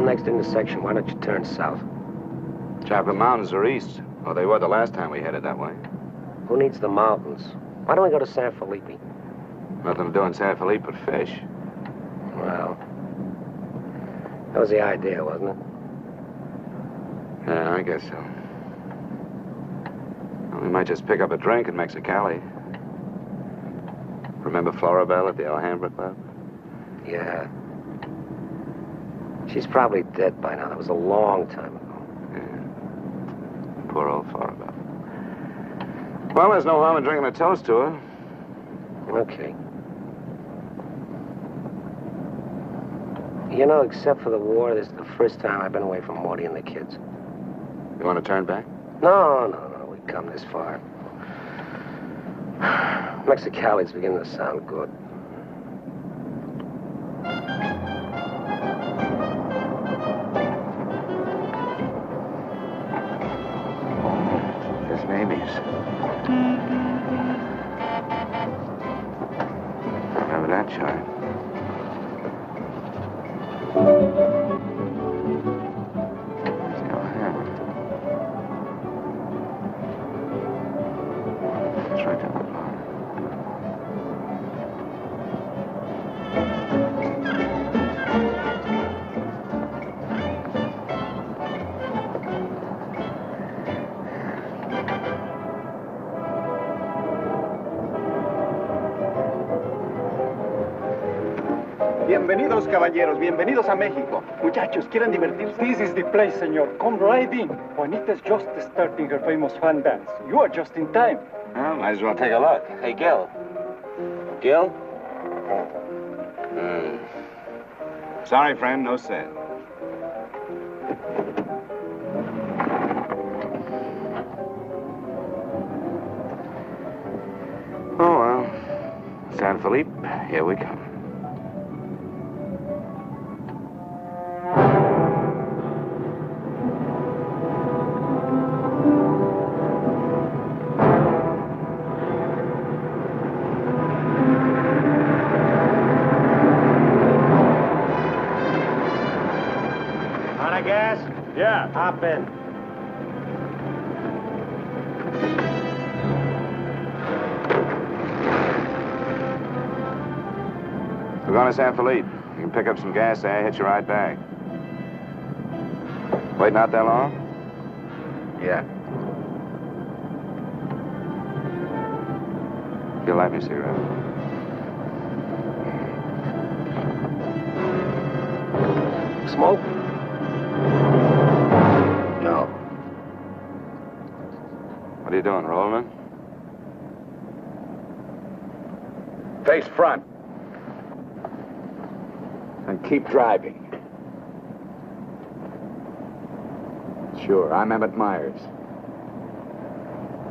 next intersection. Why don't you turn south? Chocolate Mountains are east. Well, they were the last time we headed that way. Who needs the mountains? Why don't we go to San Felipe? Nothing to do in San Felipe but fish. Well, that was the idea, wasn't it? Yeah, I guess so. Well, we might just pick up a drink in Mexicali. Remember Floribel at the Alhambra Club? Yeah. She's probably dead by now. That was a long time ago. Yeah. Poor old Floribel. Well, there's no harm in drinking a toast to her. Okay. You know, except for the war, this is the first time I've been away from Morty and the kids. You want to turn back? No. We've come this far. Mexicali's beginning to sound good. There's Mamie's. Remember that chart? It's right down the bottom. Bienvenidos, caballeros. Bienvenidos a México. Muchachos, ¿quieren divertirse? This is the place, senor. Come right in. Juanita's just starting her famous fan dance. You are just in time. Well, might as well take a look. Hey, Gil. Gil? Sorry, friend, no sale. Oh, well. San Felipe, here we come. Yeah. Hop in. We're going to San Felipe. You can pick up some gas there, hitch you right back. Waiting out that long? Yeah. You'll light me a cigarette. Smoke? No. What are you doing, rolling? Face front. And keep driving. Sure, I'm Emmett Myers.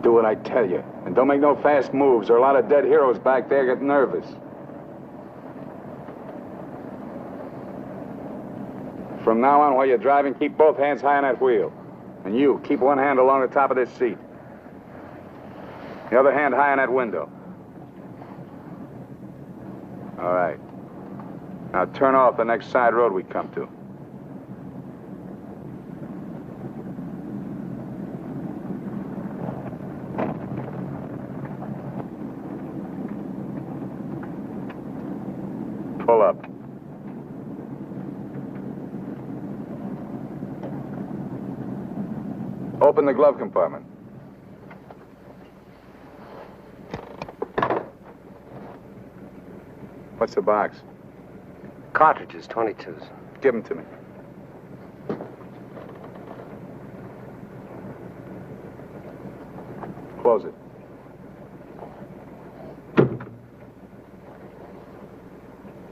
Do what I tell you. And don't make no fast moves, or a lot of dead heroes back there get nervous. From now on, while you're driving, keep both hands high on that wheel. And you, keep one hand along the top of this seat. The other hand high on that window. All right. Now turn off the next side road we come to. Pull up. Open the glove compartment. What's the box? Cartridges, 22s. Give them to me. Close it.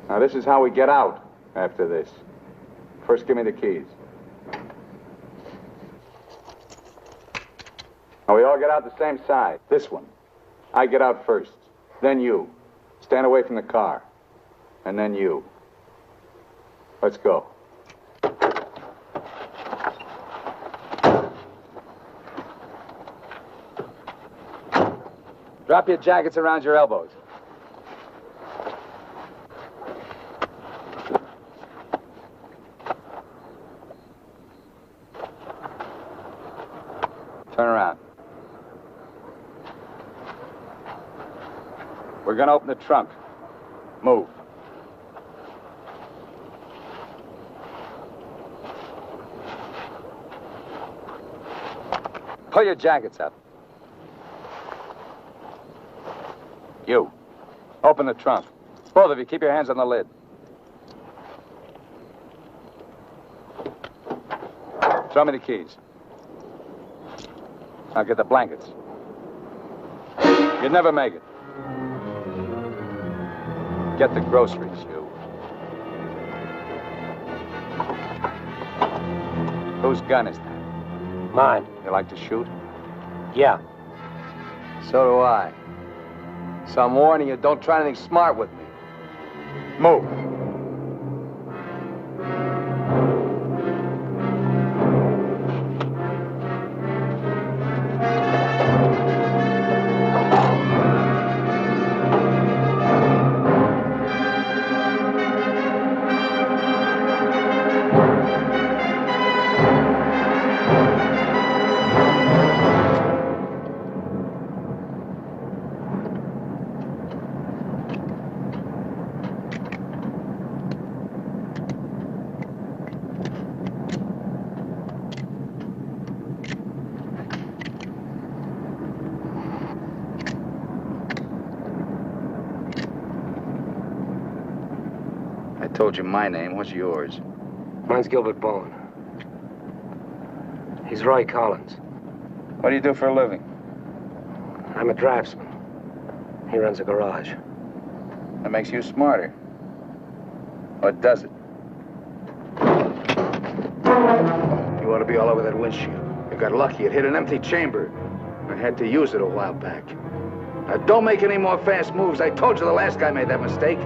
Now, this is how we get out after this. First, give me the keys. Now, we all get out the same side. This one. I get out first. Then you. Stand away from the car. And then you. Let's go. Drop your jackets around your elbows. We're gonna open the trunk. Move. Pull your jackets up. You. Open the trunk. Both of you, keep your hands on the lid. Throw me the keys. Now get the blankets. You'd never make it. Get the groceries, you. Whose gun is that? Mine. You like to shoot? Yeah. So do I. So I'm warning you, don't try anything smart with me. Move. I told you my name. What's yours? Mine's Gilbert Bowen. He's Roy Collins. What do you do for a living? I'm a draftsman. He runs a garage. That makes you smarter. Or does it? You ought to be all over that windshield. You got lucky. It hit an empty chamber. I had to use it a while back. Now, don't make any more fast moves. I told you the last guy made that mistake.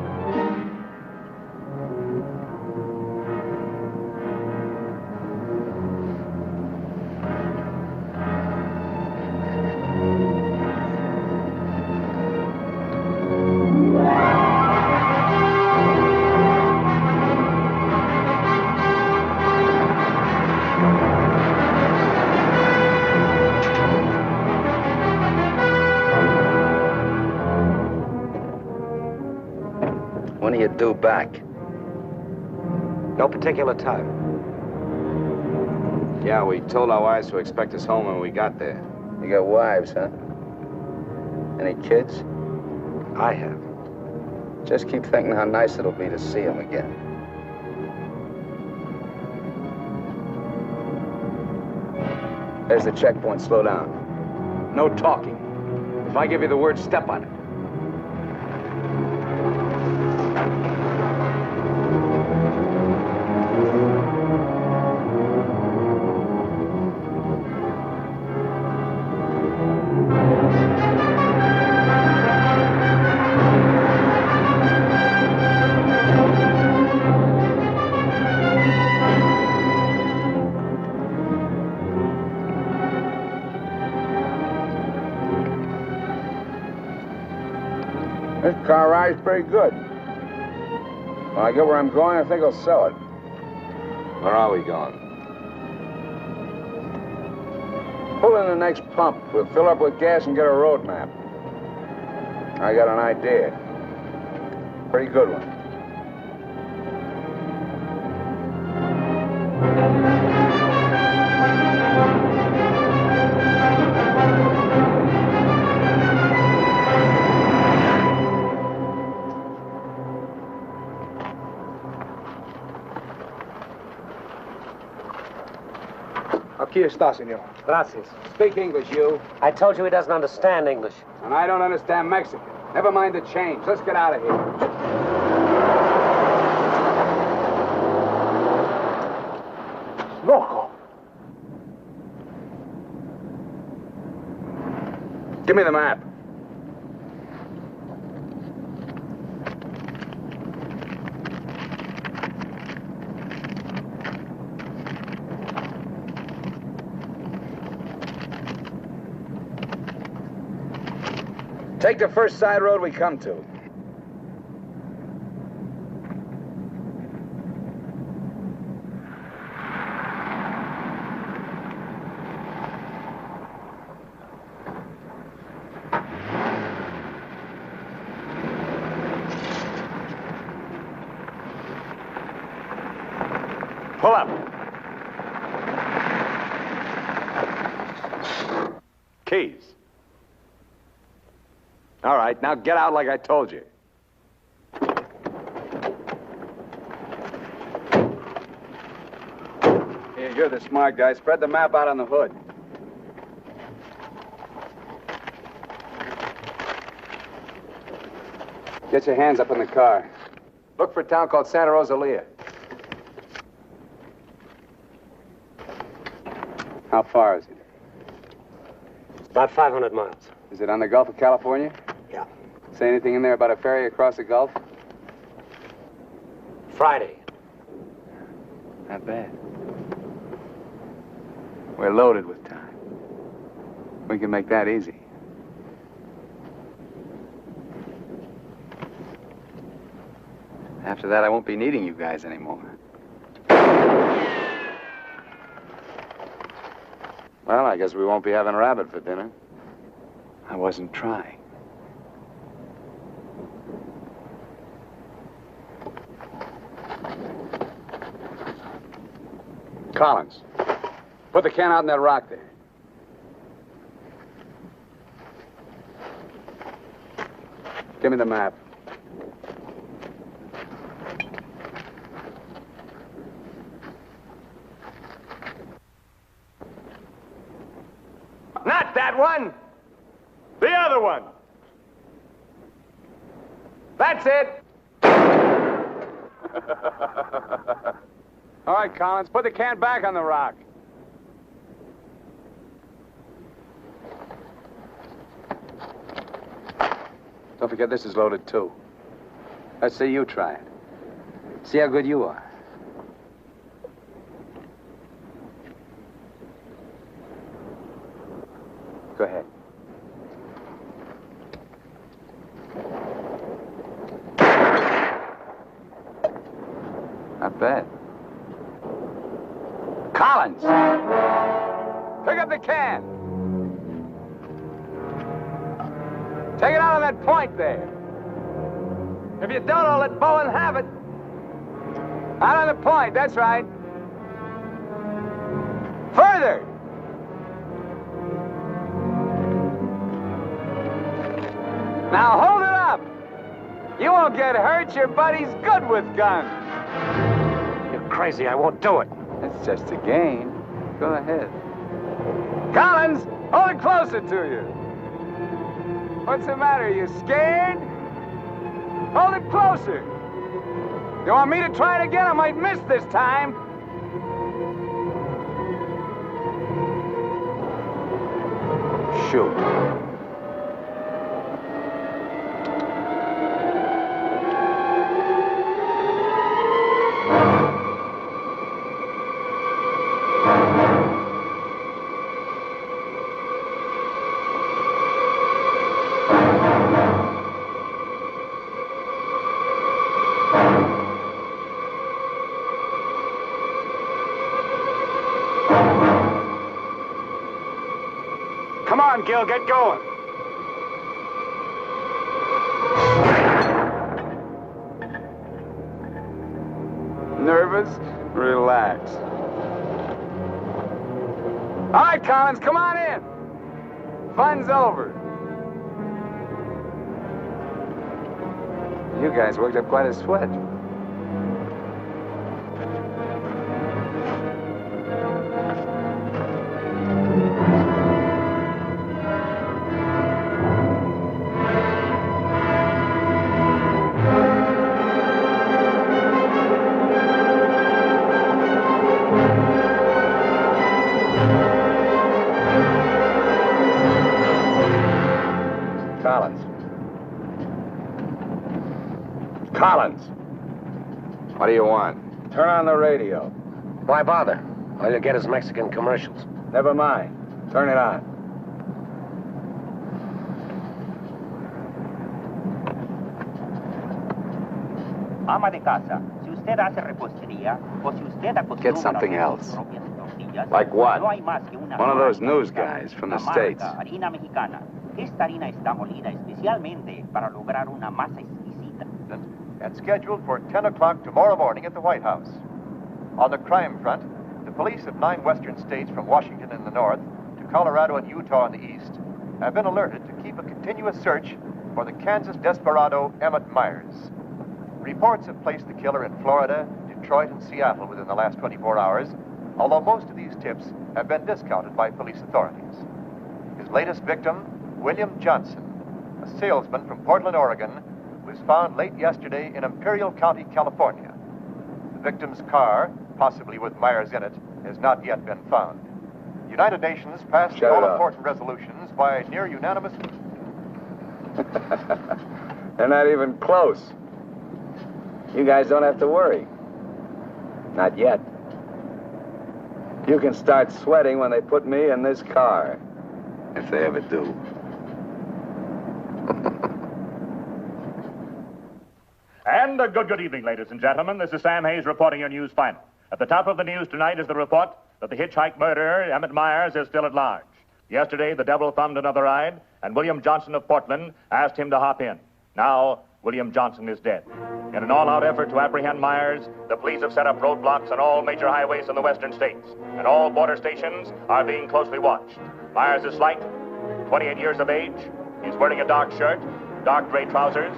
When are you due back? No particular time. Yeah, we told our wives to expect us home when we got there. You got wives, huh? Any kids? I have. Just keep thinking how nice it'll be to see them again. There's the checkpoint. Slow down. No talking. If I give you the word, step on it. This car ride's pretty good. When I get where I'm going, I think I'll sell it. Where are we going? Pull in the next pump. We'll fill up with gas and get a road map. I got an idea. Pretty good one. Aquí está, senor. Gracias. Speak English, you. I told you he doesn't understand English. And I don't understand Mexican. Never mind the change. Let's get out of here. Loco. Give me the map. Take the first side road we come to. Pull up. Keys. All right, now get out like I told you. Here, you're the smart guy. Spread the map out on the hood. Get your hands up in the car. Look for a town called Santa Rosalia. How far is it? About 500 miles. Is it on the Gulf of California? Yeah. Say anything in there about a ferry across the Gulf? Friday. Not bad. We're loaded with time. We can make that easy. After that, I won't be needing you guys anymore. Well, I guess we won't be having rabbit for dinner. I wasn't trying. Collins, put the can out in that rock there. Give me the map. Not that one! The other one! That's it! All right, Collins, put the can back on the rock. Don't forget this is loaded, too. Let's see you try it. See how good you are. Go ahead. Not bad. Collins! Pick up the can! Take it out on that point there. If you don't, I'll let Bowen have it. Out on the point, that's right. Further! Now hold it up! You won't get hurt, your buddy's good with guns. You're crazy, I won't do it. It's just a game. Go ahead. Collins, hold it closer to you. What's the matter? You scared? Hold it closer. You want me to try it again? I might miss this time. Shoot. Come on, Gil, get going. Nervous? Relax. All right, Collins, come on in. Fun's over. You guys worked up quite a sweat. Collins. What do you want? Turn on the radio. Why bother? All you'll get is Mexican commercials. Never mind. Turn it on. Ama de casa, si usted hace repostería o si usted acostumbra Get something a hacer else. sus propias tortillas, Like what? no hay más que una One of those sola news marca, guys from the la marca States. harina mexicana. Esta harina está molida especialmente para lograr una masa exquisita. That's scheduled for 10 o'clock tomorrow morning at the White House. On the crime front, the police of 9 western states from Washington in the north to Colorado and Utah in the east have been alerted to keep a continuous search for the Kansas desperado Emmett Myers. Reports have placed the killer in Florida, Detroit, and Seattle within the last 24 hours, although most of these tips have been discounted by police authorities. His latest victim, William Johnson, a salesman from Portland, Oregon, was found late yesterday in Imperial County, California. The victim's car, possibly with Myers in it, has not yet been found. The United Nations passed the all-important resolutions by near unanimous... They're not even close. You guys don't have to worry. Not yet. You can start sweating when they put me in this car. If they ever do. And a good evening, ladies and gentlemen. This is Sam Hayes reporting your news final. At the top of the news tonight is the report that the hitchhike murderer, Emmett Myers, is still at large. Yesterday, the devil thumbed another ride, and William Johnson of Portland asked him to hop in. Now, William Johnson is dead. In an all-out effort to apprehend Myers, the police have set up roadblocks on all major highways in the western states, and all border stations are being closely watched. Myers is slight, 28 years of age. He's wearing a dark shirt, dark gray trousers,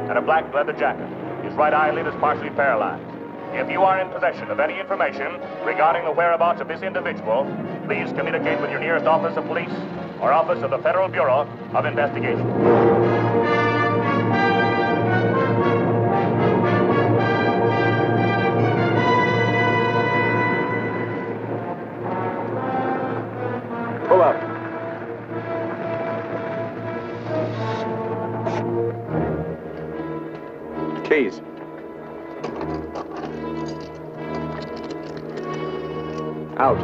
and a black leather jacket. His right eyelid is partially paralyzed. If you are in possession of any information regarding the whereabouts of this individual, please communicate with your nearest office of police or office of the Federal Bureau of Investigation. Pull up. Keys. Out.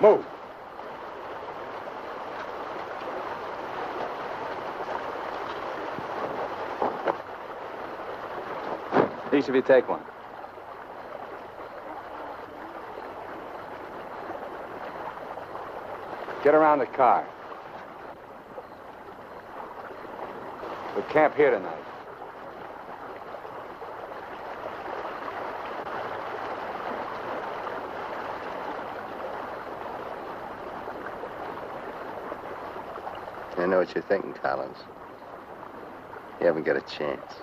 Move. Each of you take one. Get around the car. We'll camp here tonight. I know what you're thinking, Collins. You haven't got a chance.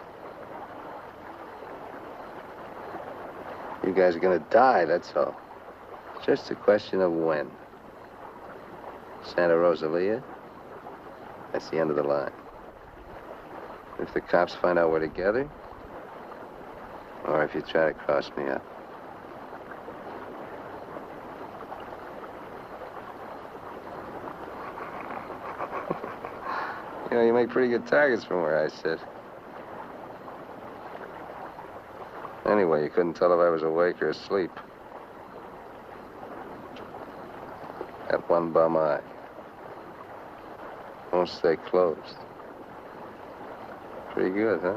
You guys are gonna die, that's all. Just a question of when. Santa Rosalia, that's the end of the line. If the cops find out we're together, or if you try to cross me up. You know, you make pretty good targets from where I sit. Anyway, you couldn't tell if I was awake or asleep. That one bum eye. Won't stay closed. Pretty good, huh?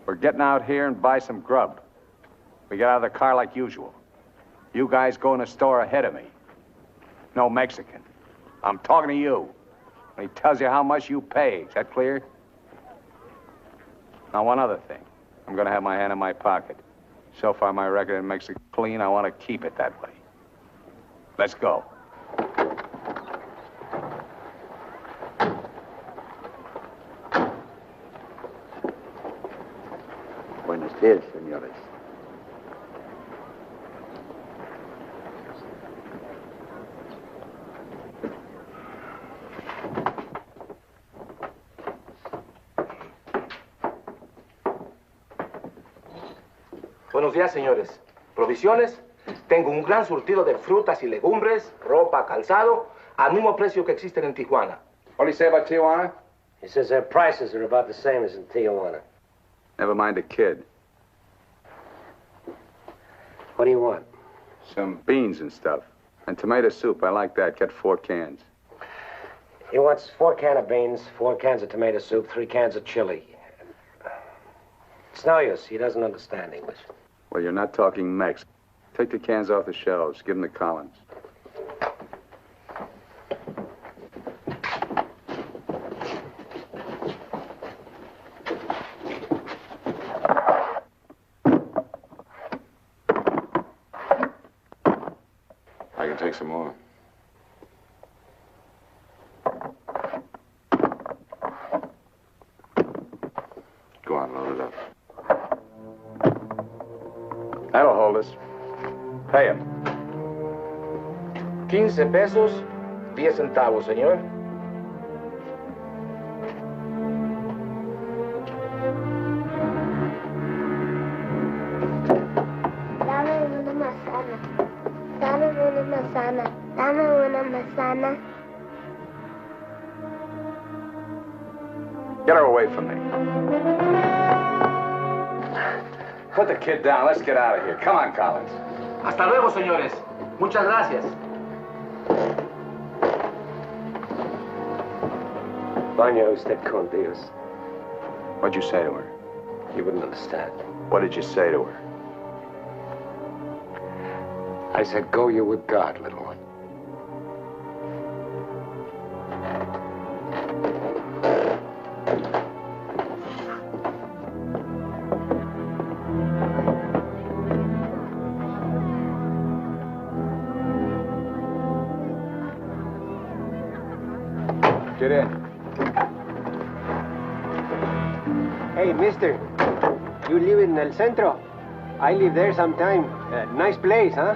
We're getting out here and buy some grub. We get out of the car like usual. You guys go in the store ahead of me. No Mexican. I'm talking to you. And he tells you how much you pay. Is that clear? Now, one other thing. I'm gonna have my hand in my pocket. So far, my record makes it clean. I want to keep it that way. Let's go. Buenos días, señores. Buenos días, señores. ¿Provisiones? Tengo un gran surtido de frutas y legumbres, ropa, calzado, al mismo precio que existen en Tijuana. What do you say about Tijuana? He says their prices are about the same as in Tijuana. Never mind the kid. What do you want? Some beans and stuff. And tomato soup. I like that. Get 4 cans. He wants 4 cans of beans, 4 cans of tomato soup, 3 cans of chili. It's no use. He doesn't understand English. Well, you're not talking Mex. Take the cans off the shelves. Give them to Collins. I can take some more. Go on, load it up. That'll hold us. Pay him. 15 pesos, 10 centavos, señor. Dame una manzana. Dame una manzana. Dame una manzana. Get her away from me. Put the kid down. Let's get out of here. Come on, Collins. Hasta luego, señores. Muchas gracias. Vaya usted con Dios. What'd you say to her? You wouldn't understand. What did you say to her? I said, go you with God, little one. Get in. Hey, mister. You live in El Centro? I live there sometime. Nice place, huh?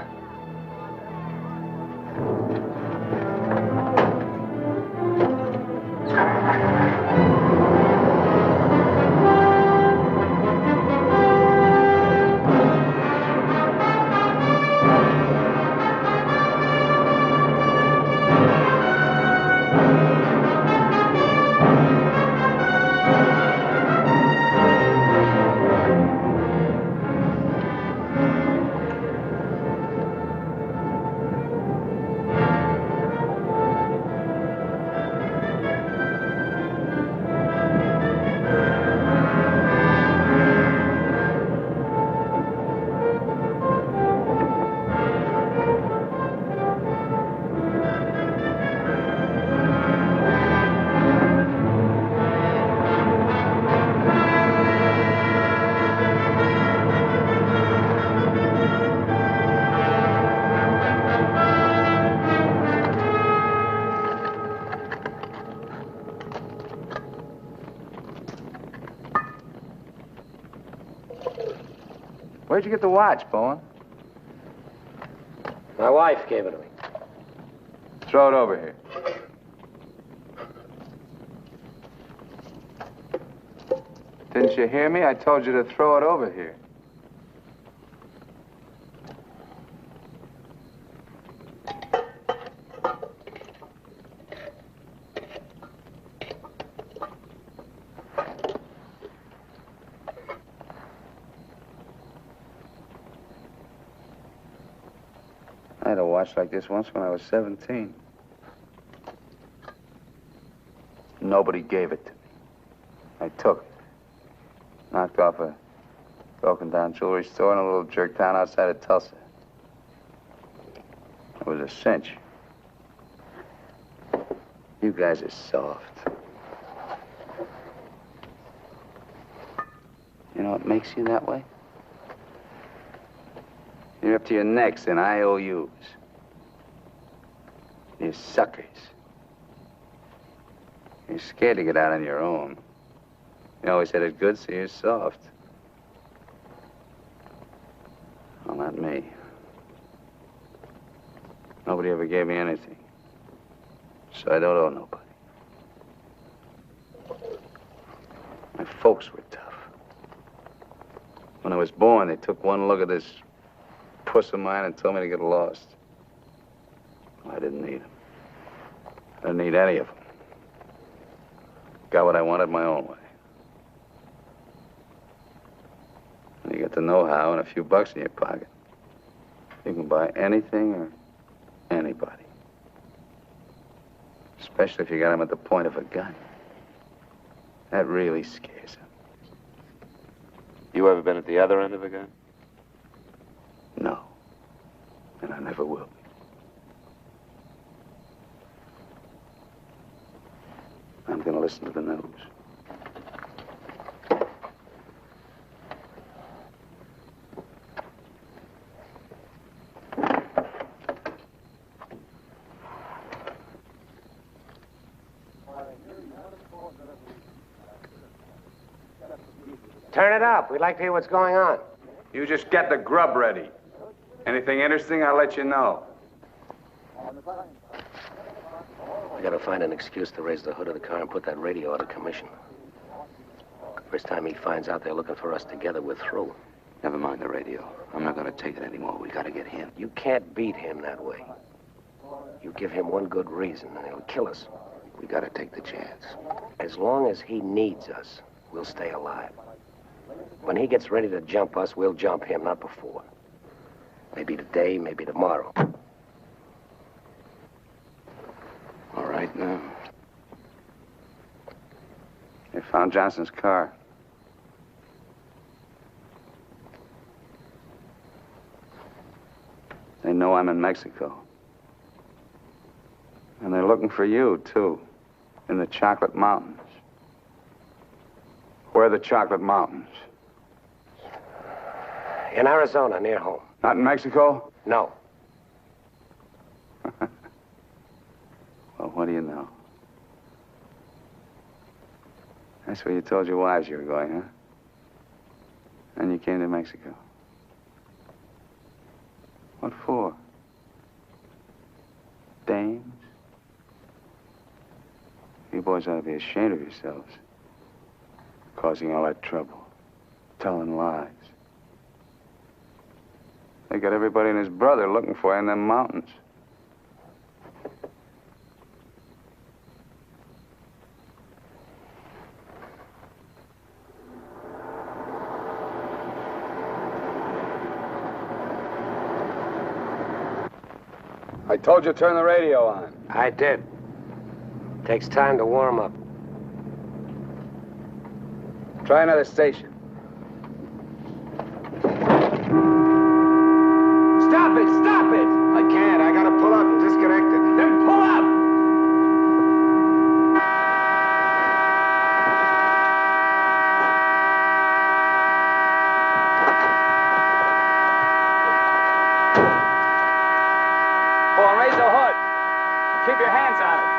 Where'd you get the watch, Bowen? My wife gave it to me. Throw it over here. Didn't you hear me? I told you to throw it over here. I had a watch like this once when I was 17. Nobody gave it to me. I took it. Knocked off a broken-down jewelry store in a little jerk town outside of Tulsa. It was a cinch. You guys are soft. You know what makes you that way? You're up to your necks in IOUs. You're suckers. You're scared to get out on your own. You always had it good, so you're soft. Well, not me. Nobody ever gave me anything. So I don't owe nobody. My folks were tough. When I was born, they took one look at this puss of mine and told me to get lost. Well, I didn't need them. I didn't need any of them. Got what I wanted my own way. And you get the know-how and a few bucks in your pocket. You can buy anything or anybody. Especially if you got them at the point of a gun. That really scares them. You ever been at the other end of a gun? No. And I never will be. I'm gonna listen to the news. Turn it up. We'd like to hear what's going on. You just get the grub ready. Anything interesting, I'll let you know. We gotta find an excuse to raise the hood of the car and put that radio out of commission. First time he finds out they're looking for us together, we're through. Never mind the radio. I'm not gonna take it anymore. We gotta get him. You can't beat him that way. You give him one good reason, and he'll kill us. We gotta take the chance. As long as he needs us, we'll stay alive. When he gets ready to jump us, we'll jump him, not before. Maybe today, maybe tomorrow. All right, now. They found Johnson's car. They know I'm in Mexico. And they're looking for you, too, in the Chocolate Mountains. Where are the Chocolate Mountains? In Arizona, near home. Not in Mexico? No. Well, what do you know? That's where you told your wives you were going, huh? And you came to Mexico. What for? Dames? You boys ought to be ashamed of yourselves. Causing all that trouble. Telling lies. They got everybody and his brother looking for you in them mountains. I told you to turn the radio on. I did. Takes time to warm up. Try another station. Stop it! Stop it! I can't. I gotta pull out and disconnect it. Then pull up! Oh, and raise the hood. Keep your hands on it.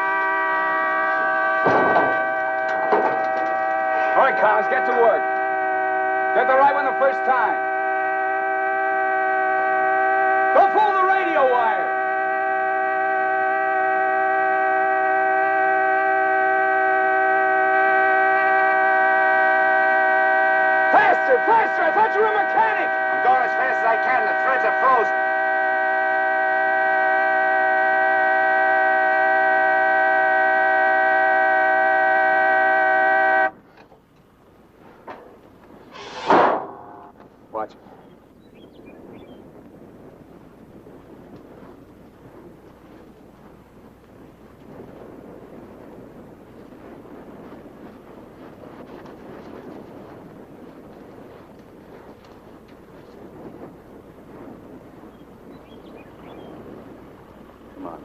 All right, Collins, get to work. Get the right one the first time. Don't fool the radio wire. Faster, faster! I thought you were a mechanic. I'm going as fast as I can. The threads are frozen. Watch it. Come on.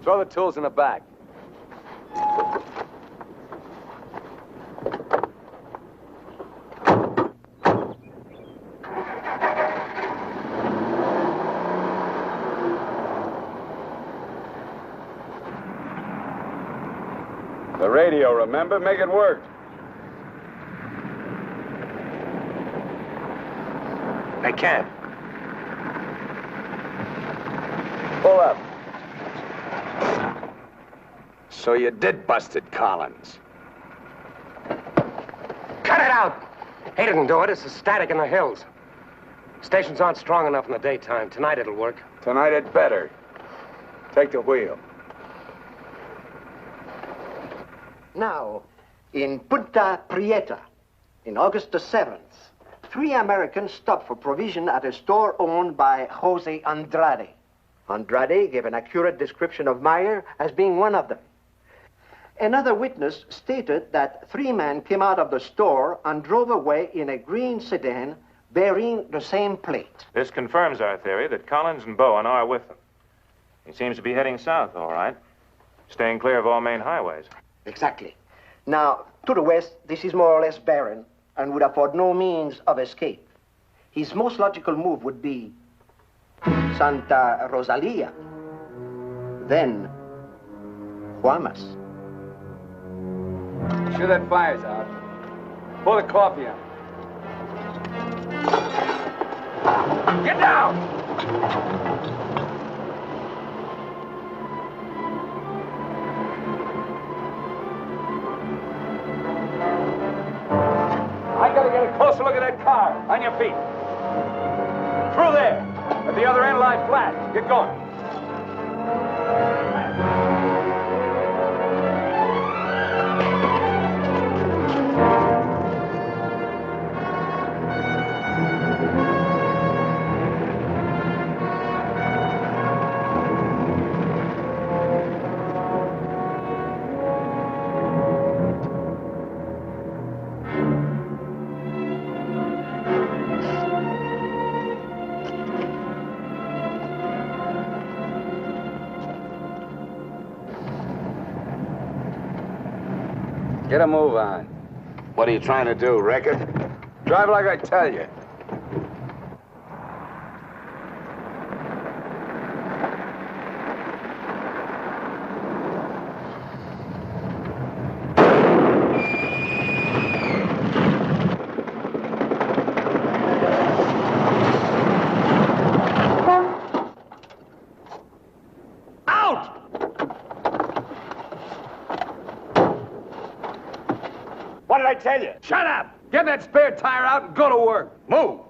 Throw the tools in the back. The radio, remember? Make it work. They can't. Pull up. So you did bust it, Collins. Cut it out! He didn't do it. It's the static in the hills. Stations aren't strong enough in the daytime. Tonight it'll work. Tonight it better. Take the wheel. Now, in Punta Prieta, in August the 7th, 3 Americans stopped for provision at a store owned by Jose Andrade. Andrade gave an accurate description of Meyer as being one of them. Another witness stated that 3 men came out of the store and drove away in a green sedan bearing the same plate. This confirms our theory that Collins and Bowen are with them. He seems to be heading south, all right, staying clear of all main highways. Exactly. Now, to the west, this is more or less barren and would afford no means of escape. His most logical move would be Santa Rosalia, then Guamas. Sure that fire's out. Pour the coffee on. Get down! I gotta get a closer look at that car. On your feet. Through there. At the other end, lie flat. Get going. Get a move on. What are you trying to do, wreck it? Drive like I tell you. What did I tell you? Shut up! Get that spare tire out and go to work. Move!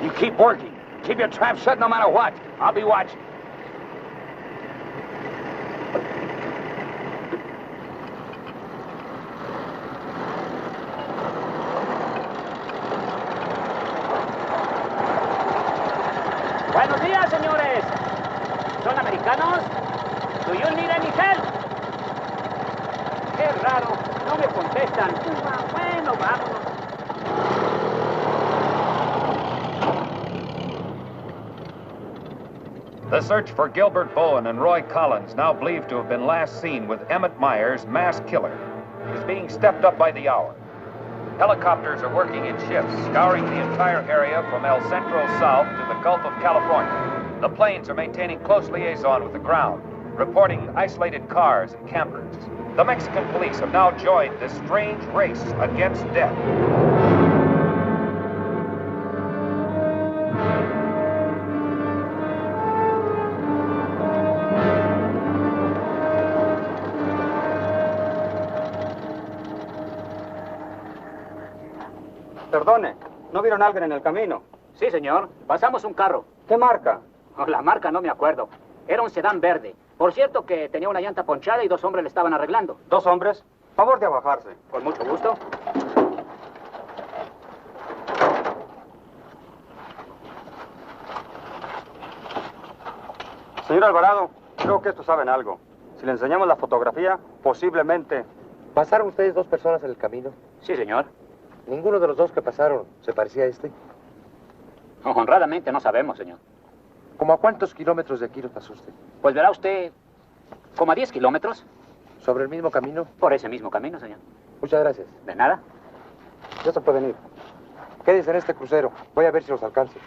You keep working. Keep your trap shut no matter what. I'll be watching. Buenos días, señores. ¿Son americanos? Do you need any help? Qué raro, no me contestan. Bueno, vámonos. The search for Gilbert Bowen and Roy Collins, now believed to have been last seen with Emmett Myers, mass killer, is being stepped up by the hour. Helicopters are working in shifts, scouring the entire area from El Centro south to the Gulf of California. The planes are maintaining close liaison with the ground, reporting isolated cars and campers. The Mexican police have now joined this strange race against death. Perdone, ¿no vieron a alguien en el camino? Sí, señor. Pasamos un carro. ¿Qué marca? Oh, la marca no me acuerdo. Era un sedán verde. Por cierto que tenía una llanta ponchada y 2 hombres le estaban arreglando. ¿2 hombres? Favor de abajarse. Con mucho gusto. Señor Alvarado, creo que estos saben algo. Si le enseñamos la fotografía, posiblemente... ¿Pasaron ustedes 2 personas en el camino? Sí, señor. ¿Ninguno de los 2 que pasaron se parecía a este? Honradamente no sabemos, señor. ¿Cómo a cuántos kilómetros de aquí lo pasó usted? Pues verá usted, como a 10 kilómetros. ¿Sobre el mismo camino? Por ese mismo camino, señor. Muchas gracias. De nada. Ya se pueden ir. Quédense en este crucero. Voy a ver si los alcanzo.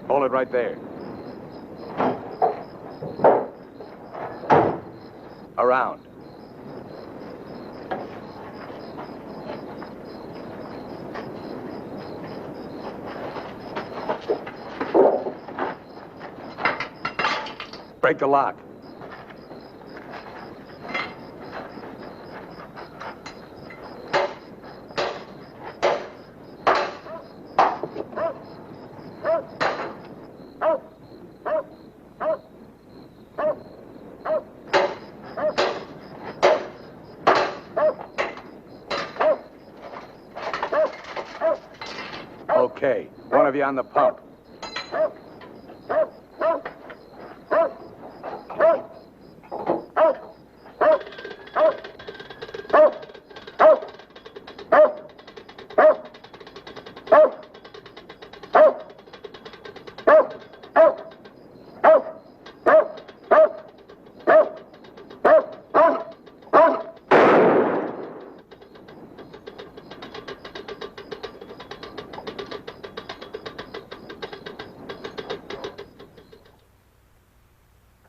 Hold it right there. Around. Break the lock. Okay, one of you on the pump.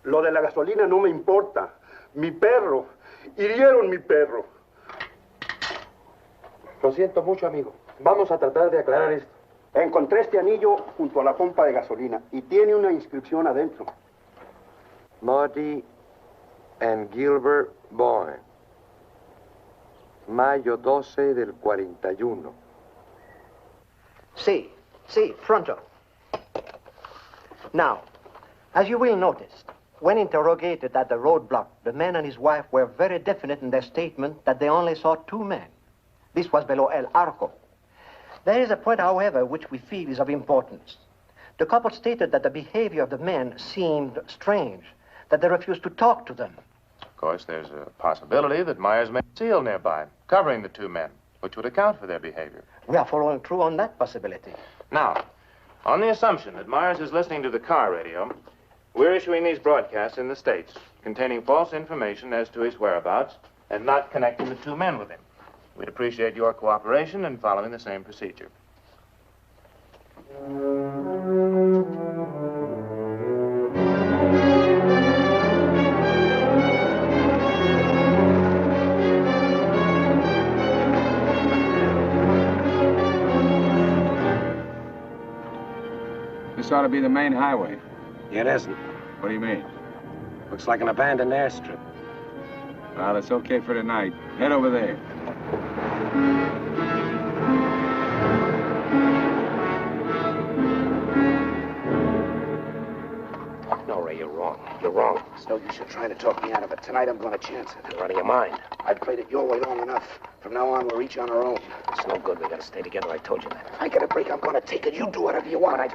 Lo de la gasolina no me importa. Mi perro. Hirieron mi perro. Lo siento mucho, amigo. Vamos a tratar de aclarar esto. Encontré este anillo junto a la pompa de gasolina y tiene una inscripción adentro. Marty and Gilbert Bowen. Mayo 12 del 41. Sí, pronto. Now, as you will notice, when interrogated at the roadblock, the man and his wife were very definite in their statement that they only saw two men. This was below El Arco. There is a point, however, which we feel is of importance. The couple stated that the behavior of the men seemed strange, that they refused to talk to them. Of course, there's a possibility that Myers may seal nearby, covering the two men, which would account for their behavior. We are following through on that possibility. Now, on the assumption that Myers is listening to the car radio, we're issuing these broadcasts in the States, containing false information as to his whereabouts and not connecting the two men with him. We'd appreciate your cooperation in following the same procedure. This ought to be the main highway. It isn't. What do you mean? Looks like an abandoned airstrip. Well, it's okay for tonight. Head over there. No, Ray, you're wrong. You're wrong. It's no use you trying to talk me out of it. Tonight I'm going to chance it. You're out of your mind. I've played it your way long enough. From now on, we're each on our own. It's no good. We gotta stay together. I told you that. If I get a break, I'm going to take it. You do whatever you want.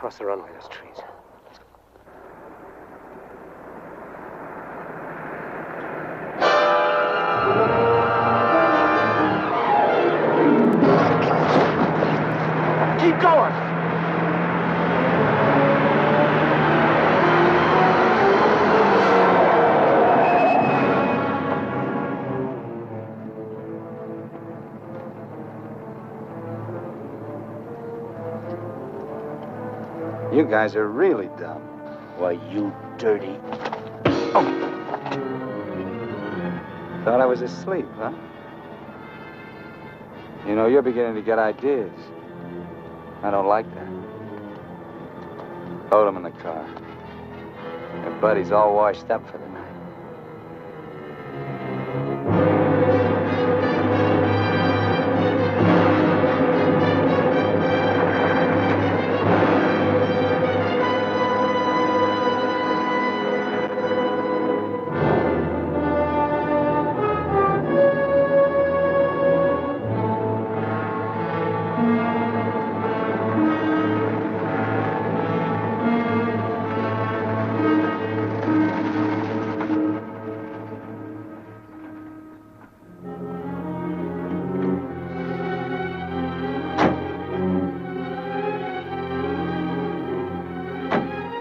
across the runway, there's trees. Keep going! You guys are really dumb. Why, you dirty... Thought I was asleep, huh? You know, you're beginning to get ideas. I don't like that. Load him in the car. Your buddy's all washed up for the night.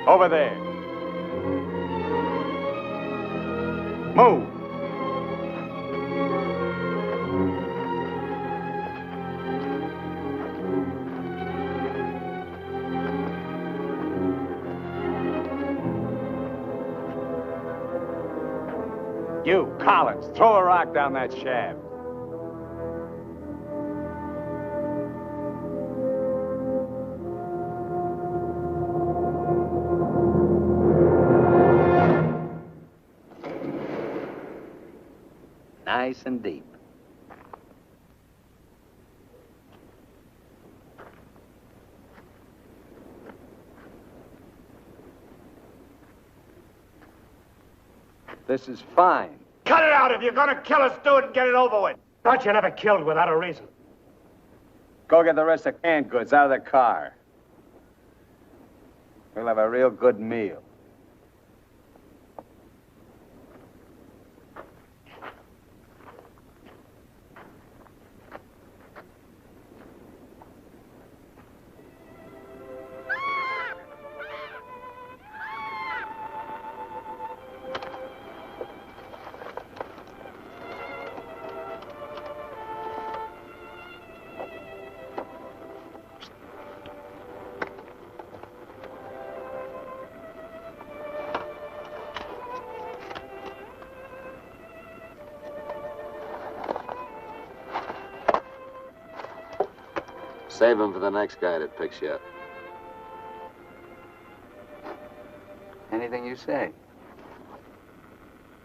Over there. Move. You, Collins, throw a rock down that shaft. Nice and deep. This is fine. Cut it out. If you're gonna kill us, do it and get it over with. Thought you never killed without a reason. Go get the rest of canned goods out of the car. We'll have a real good meal. Save him for the next guy that picks you up. Anything you say.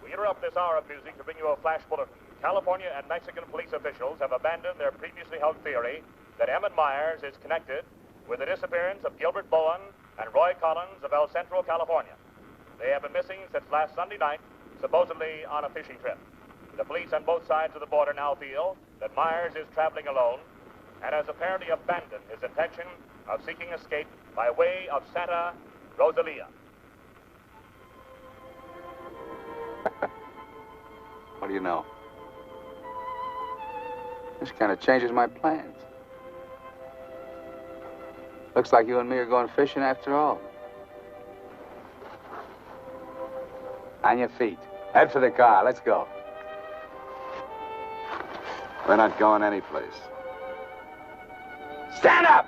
We interrupt this hour of music to bring you a flash bulletin. California and Mexican police officials have abandoned their previously held theory that Emmett Myers is connected with the disappearance of Gilbert Bowen and Roy Collins of El Centro, California. They have been missing since last Sunday night, supposedly on a fishing trip. The police on both sides of the border now feel that Myers is traveling alone and has apparently abandoned his intention of seeking escape by way of Santa Rosalia. What do you know? This kind of changes my plans. Looks like you and me are going fishing after all. On your feet. Head for the car. Let's go. We're not going anyplace. Stand up!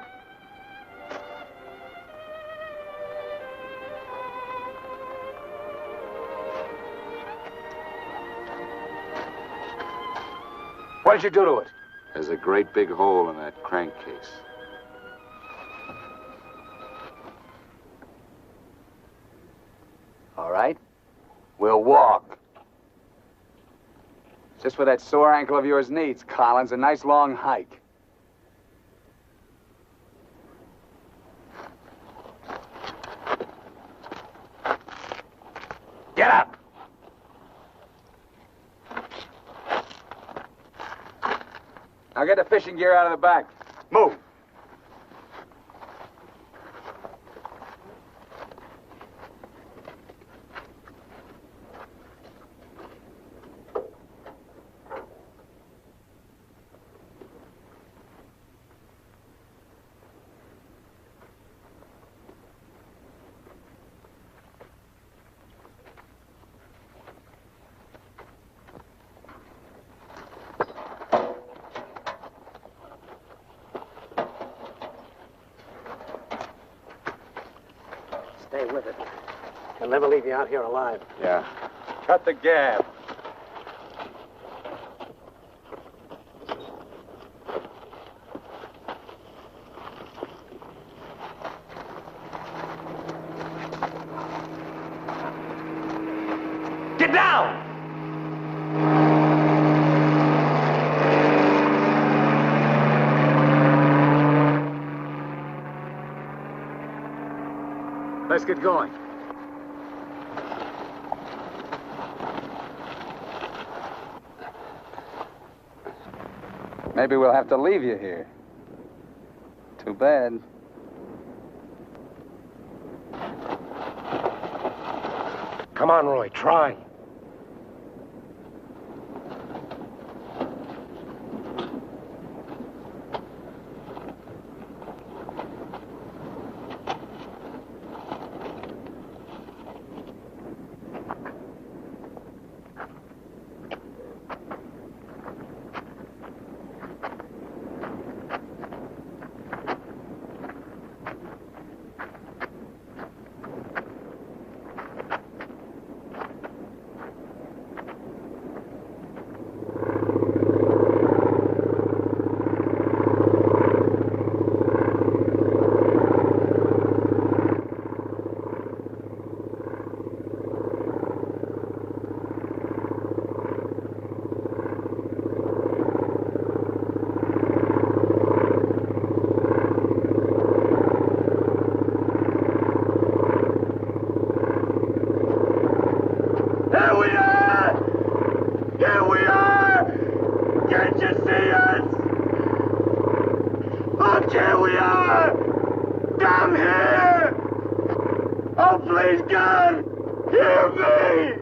What did you do to it? There's a great big hole in that crankcase. All right. We'll walk. Just what that sore ankle of yours needs, Collins. A nice long hike. Get up! Now get the fishing gear out of the back. Move! Stay with it. He'll never leave you out here alive. Yeah. Cut the gab. Get down! Let's get going. Maybe we'll have to leave you here. Too bad. Come on, Roy, try. Here we are! Here we are! Can't you see us? Look, here we are! Come here! Oh, please, God! Hear me!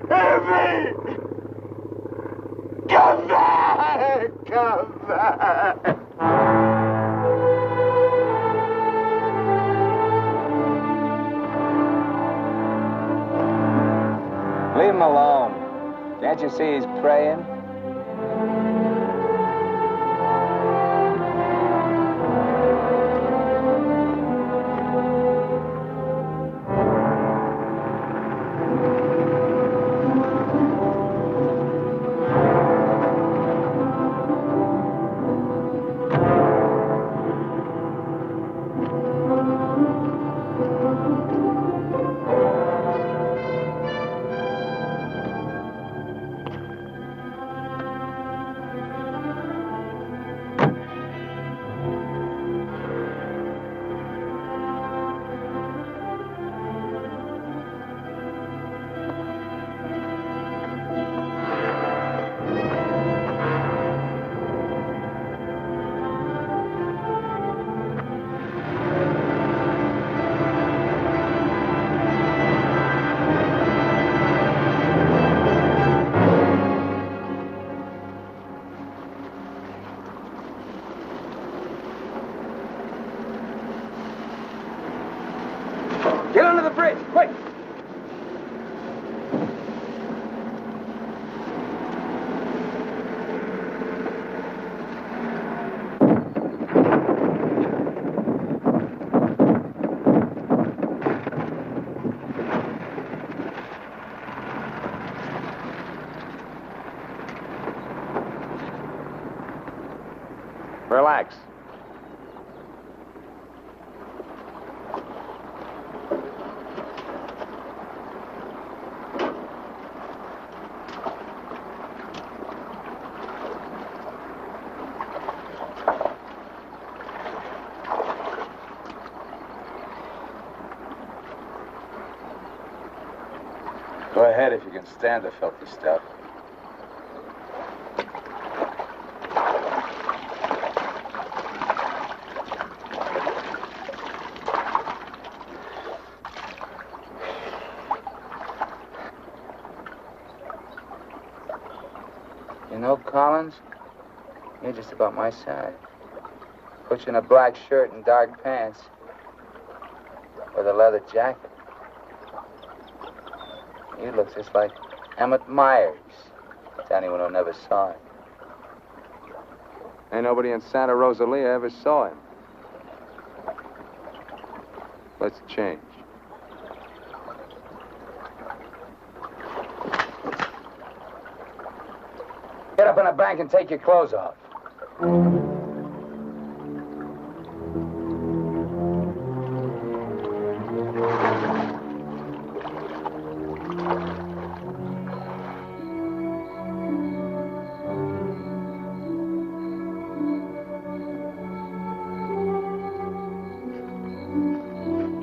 Hear me! Come back! Come back! Leave him alone. Can't you see he's praying? Get under the bridge, quick! Relax. Go ahead if you can stand the filthy stuff. You know, Collins, you're just about my size. Put you in a black shirt and dark pants with a leather jacket. You look just like Emmett Myers, to anyone who never saw him. Ain't nobody in Santa Rosalia ever saw him. Let's change. bank and take your clothes off.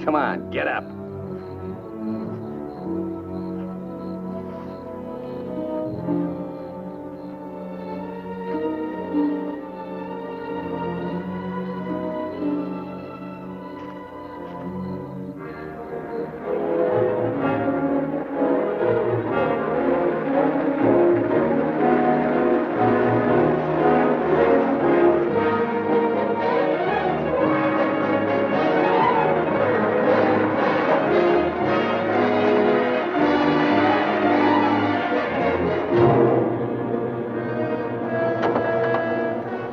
Come on, get up.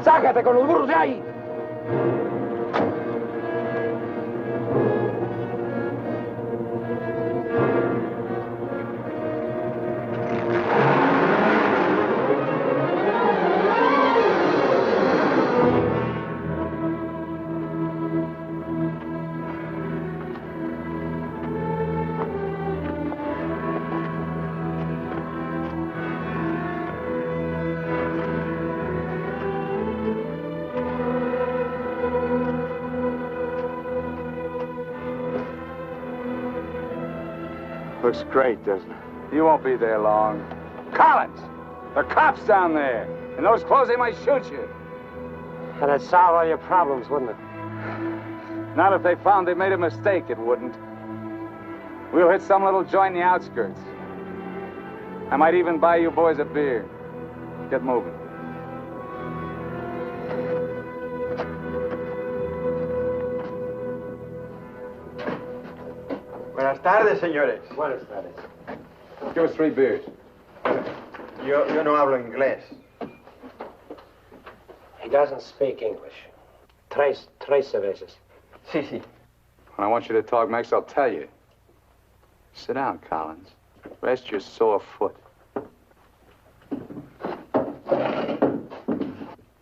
¡Sácate con los burros de ahí! Looks great, doesn't it? You won't be there long. Collins! The cops down there! In those clothes, they might shoot you. That'd solve all your problems, wouldn't it? Not if they found they made a mistake, it wouldn't. We'll hit some little joint in the outskirts. I might even buy you boys a beer. Get moving. Buenas tardes, señores. Buenas tardes. Give us 3 beers. Yo no hablo inglés. He doesn't speak English. Tres cervezas. Sí, sí. When I want you to talk, Max, I'll tell you. Sit down, Collins. Rest your sore foot.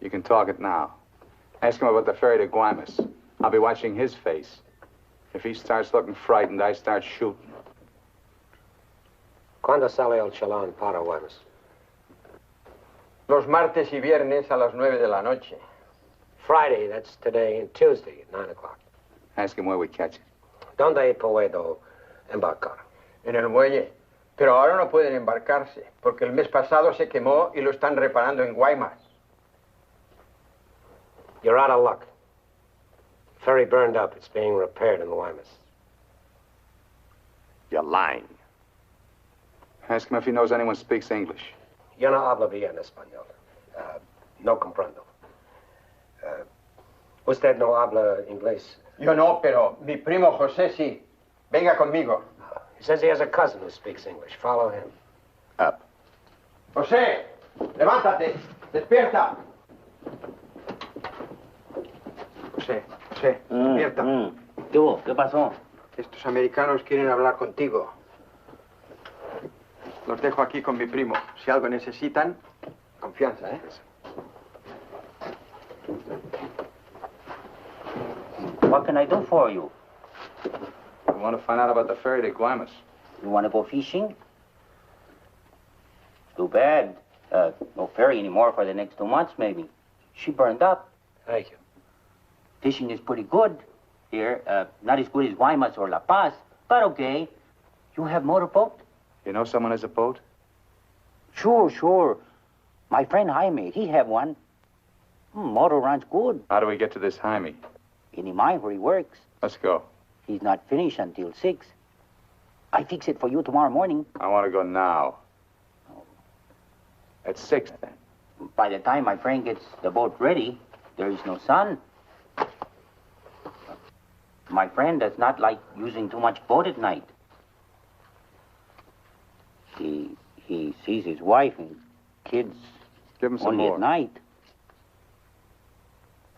You can talk it now. Ask him about the ferry to Guaymas. I'll be watching his face. If he starts looking frightened, I start shooting. ¿Cuándo sale el chalán para Guaymas? Los martes y viernes a las 9 de la noche. Friday, that's today, and Tuesday at 9 o'clock. Ask him where we catch it. ¿Dónde puedo embarcar? En el muelle. Pero ahora no pueden embarcarse, porque el mes pasado se quemó y lo están reparando en Guaymas. You're out of luck. Ferry burned up. It's being repaired in the Guaymas. You're lying. Ask him if he knows anyone speaks English. Yo no hablo bien español. No comprendo. Usted no habla inglés. Yo no, pero mi primo José sí. Venga conmigo. He says he has a cousin who speaks English. Follow him. Up. José, levántate. Despierta. José, despierta. ¿Qué hubo? ¿Qué pasó? Estos americanos quieren hablar contigo. Los dejo aquí con mi primo. Si algo necesitan, confianza, ¿eh? What can I do for you? I want to find out about the ferry to Guaymas. You want to go fishing? Too bad. No ferry anymore for the next 2 months, maybe. She burned up. Thank you. Fishing is pretty good here. Not as good as Guaymas or La Paz, but okay. You have motorboat? You know someone has a boat? Sure. My friend Jaime, he have one. Motor runs good. How do we get to this Jaime? In the mine where he works. Let's go. He's not finished until 6. I fix it for you tomorrow morning. I want to go now. At 6, then. By the time my friend gets the boat ready, there is no sun. My friend does not like using too much boat at night. He sees his wife and kids Give him some only more. at night.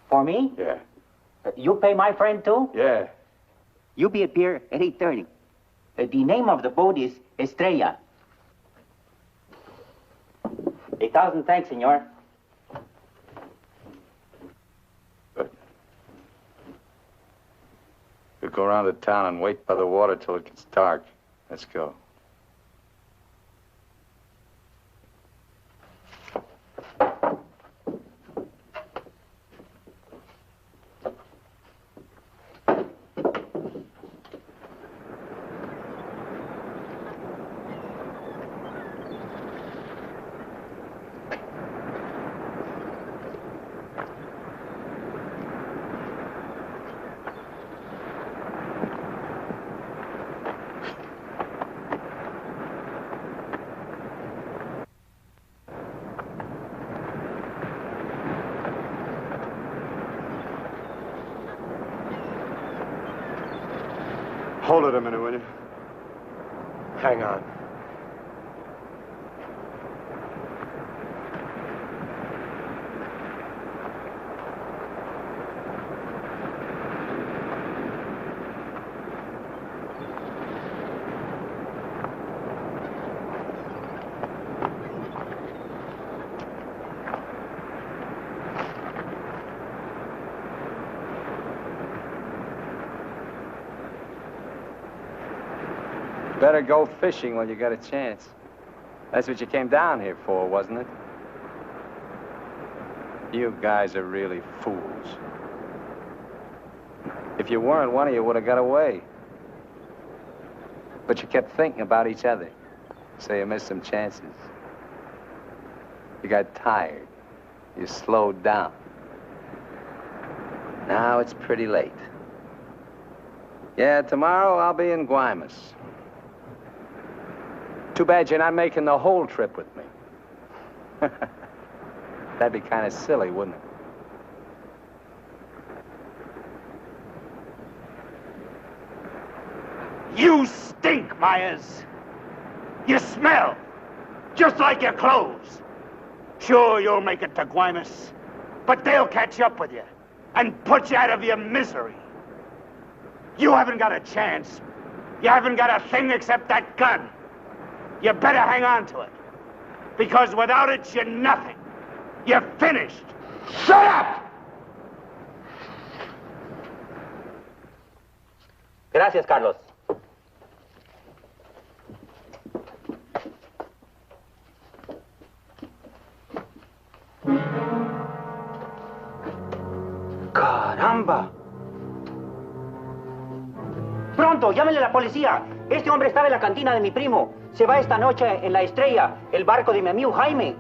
For me? Yeah. You pay my friend too? Yeah. You be at pier at 8:30. The name of the boat is Estrella. 1,000 thanks, senor. We'll go around the town and wait by the water till it gets dark. Let's go. Hold it a minute, will you? Hang on. Better go fishing while you got a chance. That's what you came down here for, wasn't it? You guys are really fools. If you weren't, one of you would have got away. But you kept thinking about each other, so you missed some chances. You got tired. You slowed down. Now it's pretty late. Yeah, tomorrow I'll be in Guaymas. Too bad you're not making the whole trip with me. That'd be kind of silly, wouldn't it? You stink, Myers. You smell, just like your clothes. Sure, you'll make it to Guaymas, but they'll catch up with you and put you out of your misery. You haven't got a chance. You haven't got a thing except that gun. You better hang on to it, because without it, you're nothing. You're finished. Shut up! Gracias, Carlos. ¡Caramba! Pronto, llámenle a la policía. Este hombre estaba en la cantina de mi primo. Se va esta noche en la Estrella, el barco de mi amigo Jaime.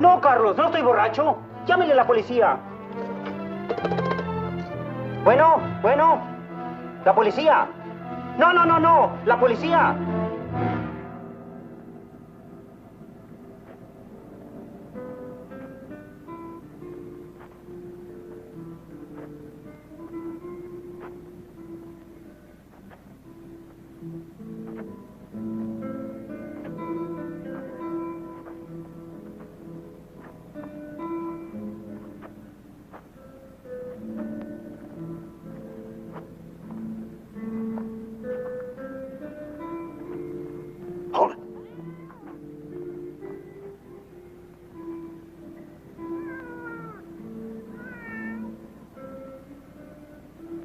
No, Carlos, no estoy borracho. Llámenle a la policía. Bueno, la policía. No, la policía.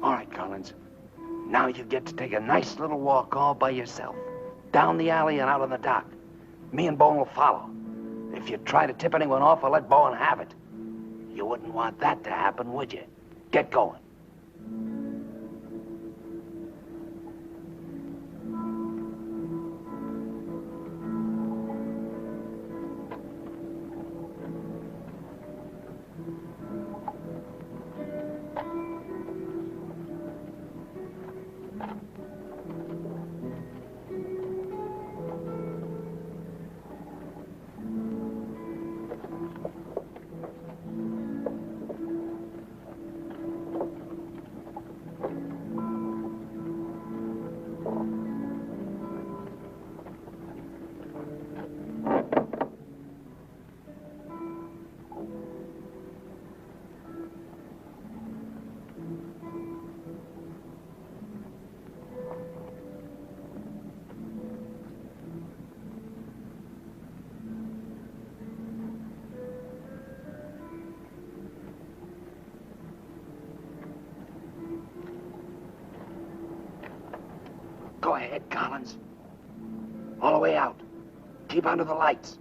All right, Collins. Now you get to take a nice little walk all by yourself. Down the alley and out on the dock. Me and Bowen will follow. If you try to tip anyone off, I'll let Bowen have it. You wouldn't want that to happen, would you? Get going. ahead, Collins. All the way out. Keep under the lights.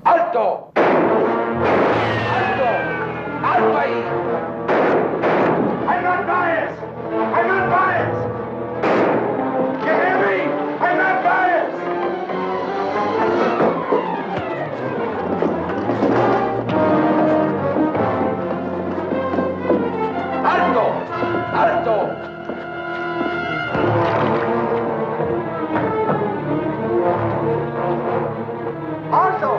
¡Alto! ¡Alto! ¡Alto ahí! I'm not biased! I'm not biased! You hear me? I'm not biased! ¡Alto! ¡Alto! Alto!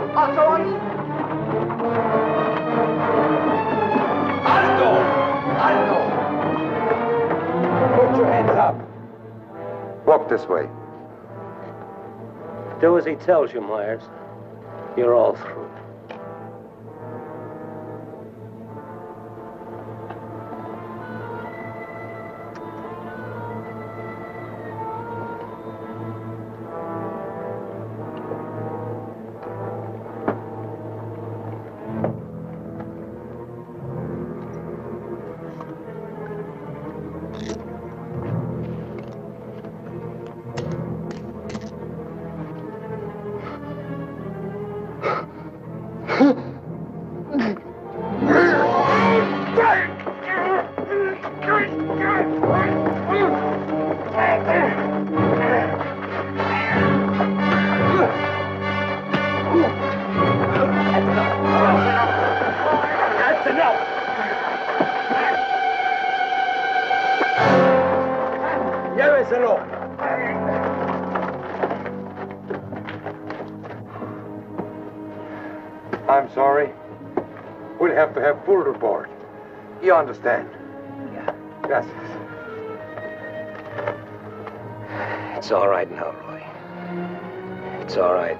¡Alto! ¡Alto! Put your hands up. Walk this way. Do as he tells you, Myers. You're all through. That's enough! Lléveselo. I'm sorry. We'll have to have full report. You understand? Yeah. Gracias. It's all right now, Roy. It's all right.